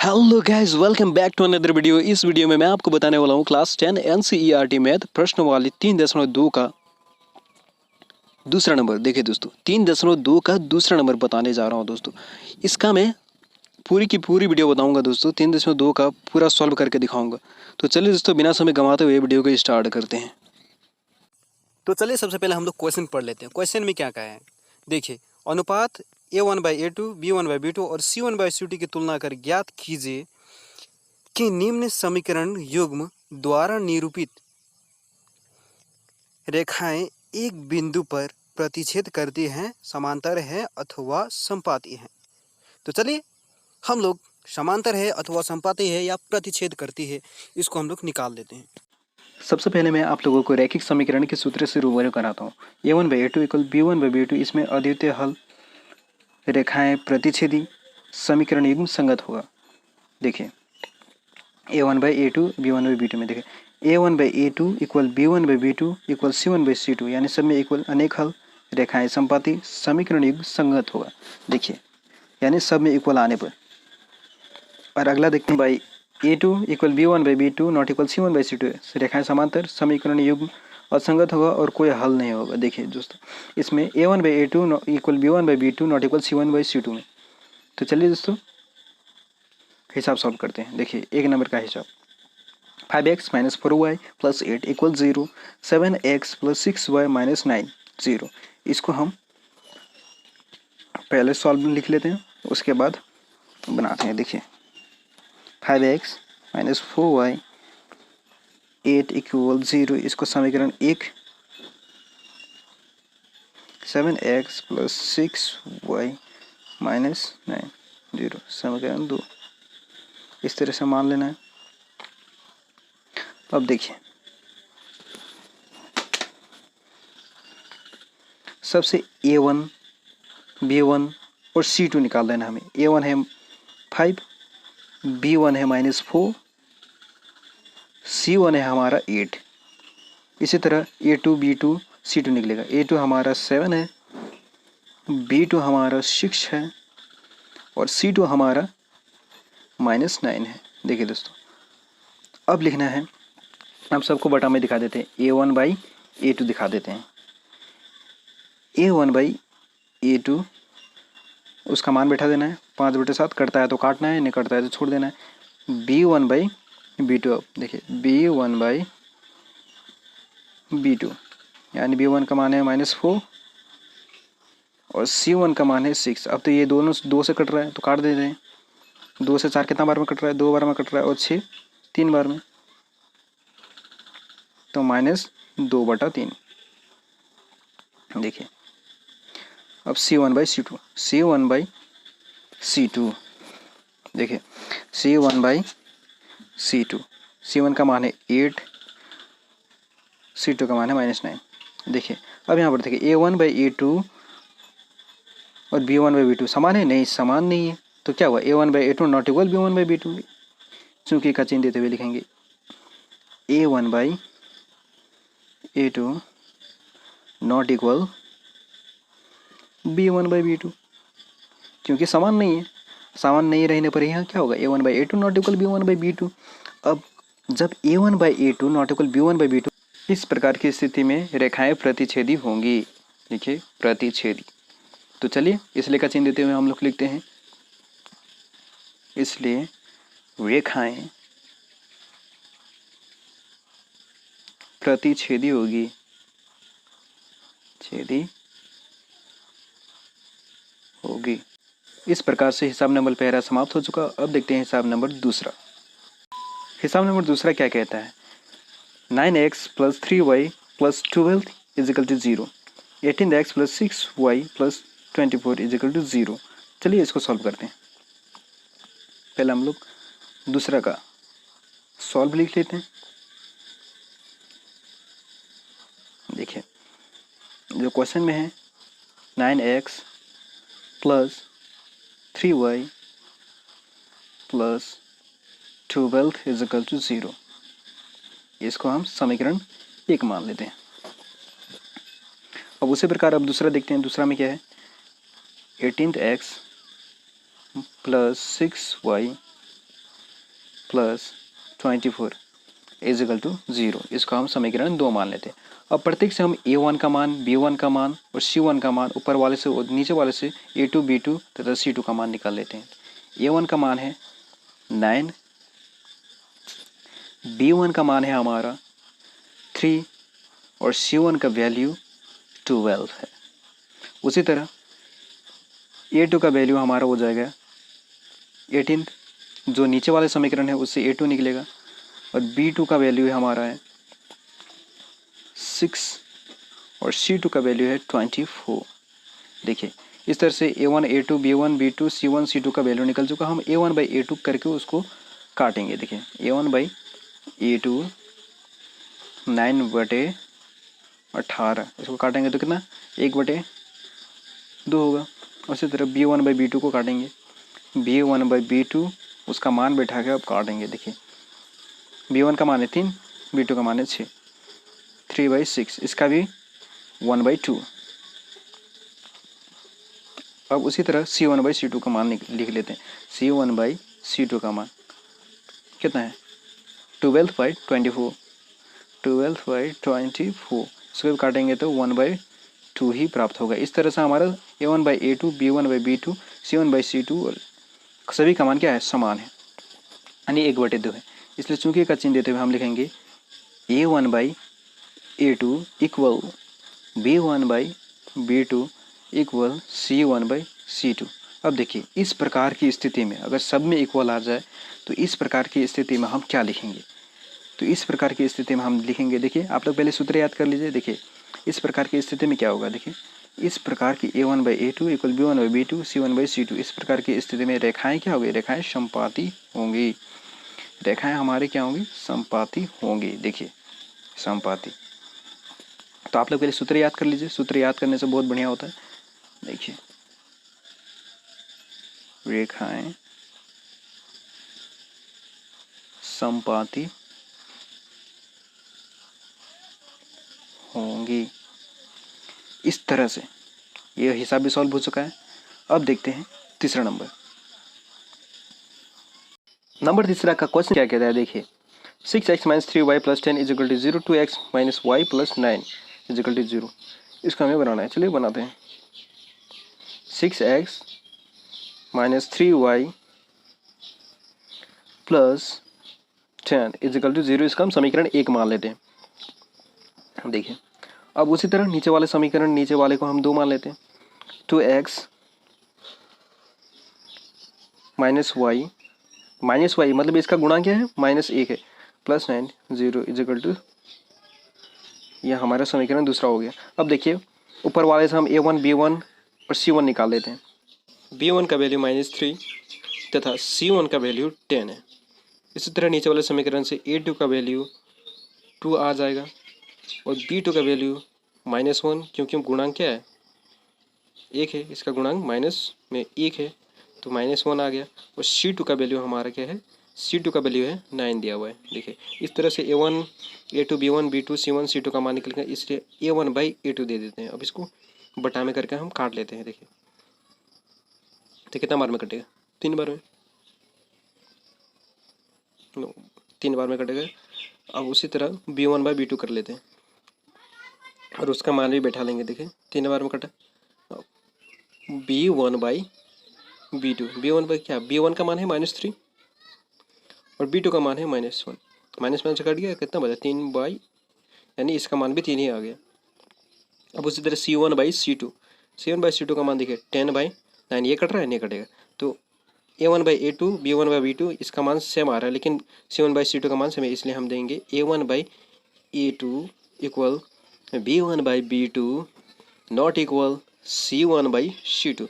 Hello guys, welcome back to another video. इस video में मैं आपको बताने वाला हूँ क्लास 10 एनसीईआरटी मैथ प्रश्नवाली 3.2 का दूसरा नंबर। देखिए दोस्तों, 3.2 का दूसरा नंबर बताने जा रहा हूँ दोस्तों। इसका मैं पूरी की पूरी वीडियो बताऊंगा दोस्तों, 3.2 का पूरा सॉल्व करके दिखाऊंगा। तो चलिए दोस्तों, बिना समय गंवाते हुए वीडियो को स्टार्ट करते हैं। तो चलिए सबसे पहले हम लोग क्वेश्चन पढ़ लेते हैं। क्वेश्चन में क्या कहा है, देखिए, अनुपात A1/A2, B1/B2 और C1/C2 की तुलना कर ज्ञात कीजिए कि निम्न समीकरण युग्म द्वारा निरूपित रेखाएं एक बिंदु पर प्रतिच्छेद करती हैं, समांतर है अथवा समपाती हैं। तो चलिए हम लोग समांतर है अथवा समपाती है या प्रतिच्छेद करती है, इसको हम लोग निकाल लेते हैं। सबसे पहले मैं आप लोगों को रैखिक समीकरण के सूत्र से रूबरू कराता हूँ। A1/A2 = B1/B2, इसमें अद्वितीय हल रेखाएं प्रतिच्छेदी समीकरण युग्म संगत होगा। देखिए A1/A2 B1/B2 में देखिए A1/A2 = B1/B2 = C1/C2, यानी सब में इक्वल अनेक हल रेखाएं समपाती समीकरण युग्म संगत होगा। देखिए यानी सब में इक्वल आने पर। और अगला देखते हैं भाई, A2 = B1/B2 not equal C1/C2, रेखाएं समांतर समीकरण युग्म असंगत होगा और कोई हल नहीं होगा। देखिए दोस्तों, इसमें A1/A2 = B1/B2 not equal C1/C2 में। तो चलिए दोस्तों हिसाब सॉल्व करते हैं। देखिए एक नंबर का हिसाब, 5x - 4y + 8 = 0, 7x + 6y - 9 0। इसको हम पहले सॉल्व लिख लेते हैं, उसके बाद बनाते हैं। देखिए 5x - 4y 8 = 0, इसको समीकरण 1, 7x + 6y - 9 0 समीकरण 2, इस तरह से मान लेना है। अब देखिए सबसे A1, B1 और C2 निकाल देना हमें। A1 है 5, B1 है -4, C1 है हमारा 8। इसी तरह A2, B2, C2 निकलेगा। A2 हमारा 7 है, B2 हमारा 6 है और C2 हमारा -9 है। देखिए दोस्तों, अब लिखना है, अब सबको बटा में दिखा देते हैं। A1/A2 दिखा देते हैं। A1/A2 उसका मान बैठा देना है। 5/7 कटता है तो काटना है, नहीं कटता है तो छोड़ देना है। B1/B2, अब देखिए B1/B2 यानी B1 का मान है -4 और C1 का मान है 6। अब तो ये दोनों 2 से कट रहा है तो काट देते हैं। 2 से 4 कितना बार में कट रहा है? 2 बार में कट रहा है, और 6 3 बार में, तो -2/3। देखिए अब C1/C2 देखिए C1/C2, C1 का मान है 8, C2 का मान है -9। देखिए अब यहाँ पर देखिए A1/A2 और B1/B2 समान है? नहीं, समान नहीं है। तो क्या हुआ? A1/A2 नॉट इक्वल B1/B2, चूंकि का चिन्ह देते हुए लिखेंगे A1/A2 नॉट इक्वल B1/B2, क्योंकि समान नहीं है। समान नहीं रहने पर यहाँ क्या होगा? A1/A2 not equal B1/B2। अब जब A1/A2 नॉट इक्वल B1/B2, इस प्रकार की स्थिति में रेखाएं प्रतिच्छेदी होंगी। देखिए प्रतिच्छेदी, तो चलिए इसलिए का चिन्ह देते हुए हम लोग लिखते हैं, इसलिए रेखाएं प्रतिच्छेदी होगी, छेदी होगी। इस प्रकार से हिसाब नंबर पहला समाप्त हो चुका। अब देखते हैं हिसाब नंबर दूसरा। हिसाब नंबर दूसरा क्या कहता है? 9x + 3y + 12 = 0, 18x + 6y + 24 = 0। चलिए इसको सॉल्व करते हैं। पहले हम लोग दूसरा का सॉल्व लिख लेते हैं। देखिए जो क्वेश्चन में है 9x + 3y + 12 = 0, इसको हम समीकरण 1 मान लेते हैं। अब उसी प्रकार अब दूसरा देखते हैं। दूसरा में क्या है? 18x + 6y plus 24 is equal to 0। इसको हम समीकरण 2 मान लेते हैं। अब प्रत्येक से हम a1 का मान, b1 का मान और c1 का मान ऊपर वाले से और नीचे वाले से a2 b2 तथा c2 का मान निकाल लेते हैं। a1 का मान है 9, b1 का मान है हमारा 3 और c1 का वैल्यू 12 है। उसी तरह a2 का वैल्यू हमारा हो जाएगा 18, जो नीचे वाले समीकरण है उससे a2 निकलेगा, और b2 का वैल्यू है हमारा है 6 और c2 का वैल्यू है 24। देखिए इस तरह से a1 a2 b1 b2 c1 c2 का वैल्यू निकल चुका। हम a1 बाई a2 करके उसको काटेंगे। देखिए a1 बाई a2 9/18, इसको काटेंगे तो कितना 1/2 होगा। उसी तरह b1 बाई b2 को काटेंगे, b1 बाई b2 उसका मान बैठा के अब काटेंगे। देखिए b1 का मान है 3, b2 का मान है 6, 3/6, इसका भी 1/2। अब उसी तरह c1 बाई c2 का मान लिख लेते हैं। c1 बाई c2 का मान कितना है 12/24, 12/24, इसको काटेंगे तो 1/2 ही प्राप्त होगा। इस तरह से हमारा a1 by a2 b1 by b2 c1 by c2 और सभी का मान क्या है समान है, यानी 1/2 है। इसलिए चूंकि का चिन्ह देते हुए हम लिखेंगे a1 by a2 equal b1 by b2 equal c1 by c2। अब देखिए इस प्रकार की स्थिति में अगर सब में इक्वल आ जाए तो इस प्रकार की स्थिति में हम क्या लिखेंगे, तो इस प्रकार की स्थिति में हम लिखेंगे, देखिए आप लोग पहले सूत्र याद कर लीजिए। देखिए इस प्रकार की स्थिति में क्या होगा, देखिए इस प्रकार की a1 by a2 equal b1 by b2 c1 by c2, इस प्रकार की स्थिति में रेखाएं क्या होगी, रेखाएं समपाती होंगी। रेखाएं हमारी क्या होंगी, समपाती होंगी। देखिए समपाती, तो आप लोग पहले सूत्र याद कर लीजिए। सूत्र याद करने से बहुत बढ़िया होता है। देखिए रेखाएं समपाती होंगी। इस तरह से यह हिसाब भी सॉल्व हो चुका है। अब देखते हैं तीसरा नंबर तीसरा का क्वेश्चन क्या कहता है। देखिए 6x minus 3y plus 10 is equal to 0, 2x minus y plus 9 is equal to 0। इसको हमें बनाना है, चलिए बनाते हैं। 6x minus 3y plus 10 is equal to 0, इसका हम समीकरण 1 मान लेते हैं। देखिए अब उसी तरह नीचे वाले समीकरण, नीचे वाले को हम 2 मान लेते हैं। 2x माइनस y मतलब इसका गुणा क्या है, -1 है, प्लस 9 0 इज इक्वल टू, यह हमारा समीकरण दूसरा हो गया। अब देखिए ऊपर वाले से हम a1 b1 और c1 निकाल लेते हैं। b1 का वैल्यू -3 तथा c1 का वैल्यू 10 है। इसी तरह नीचे वाले समीकरण से a2 का वैल्यू 2 आ जाएगा और b2 का वैल्यू -1, क्योंकि गुणांक क्या है 1 है, इसका गुणांक माइनस में 1 है तो -1 आ गया। और c2 का वैल्यू हमारा क्या है, c2 का वैल्यू है 9 दिया हुआ है। देखिए इस तरह से a1 a2 b1 b2 c1 c2 का मान निकल गया, इसलिए a1 बाई a2 दे देते हैं। अब इसको बटा में करके हम काट लेते हैं। देखिए तो कितना बार में कटेगा, 3 बार में, 3 बार में कटेगा। अब उसी तरह b1 बाई b2 कर लेते हैं और उसका मान भी बैठा लेंगे। देखिए 3 बार में कटा, b1 by b2, b1 by क्या, b1 का मान है -3 और b2 का मान है -1, -1 से कट गया, कितना बचा 3 बाई, यानी इसका मान भी 3 ही आ गया। अब उसी तरह c1 by c2, c1 by c2 का मान देखिए 10/9, ये कट रहा है, नहीं कटेगा, तो a1 by a2 b1 by b2 इसका मान सेम आ रहा है, लेकिन c1 बाई c2 का मान सेम है, इसलिए हम देंगे a1 by a2 equal b1 by b2 not equal c1 by c2।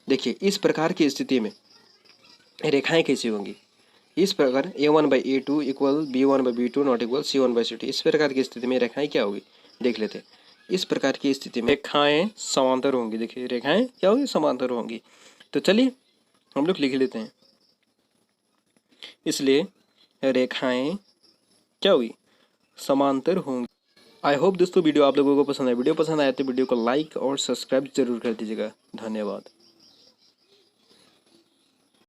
देखिए इस प्रकार की स्थिति में रेखाएं कैसी होंगी, इस प्रकार a1 by a2 equal b1 by b2 not equal c1 by c2, इस प्रकार की स्थिति में रेखाएं क्या होगी देख लेते हैं। इस प्रकार की स्थिति में रेखाएं समांतर होंगी। देखिए रेखाएं क्या होगी, समांतर होंगी। तो चलिए हम लोग लिख लेते हैं, इसलिए रेखाएं क्या होगी, समांतर होंगी। आई होप दोस्तों वीडियो आप लोगों को पसंद है। वीडियो पसंद आए तो वीडियो को लाइक और सब्सक्राइब जरूर कर दीजिएगा। धन्यवाद।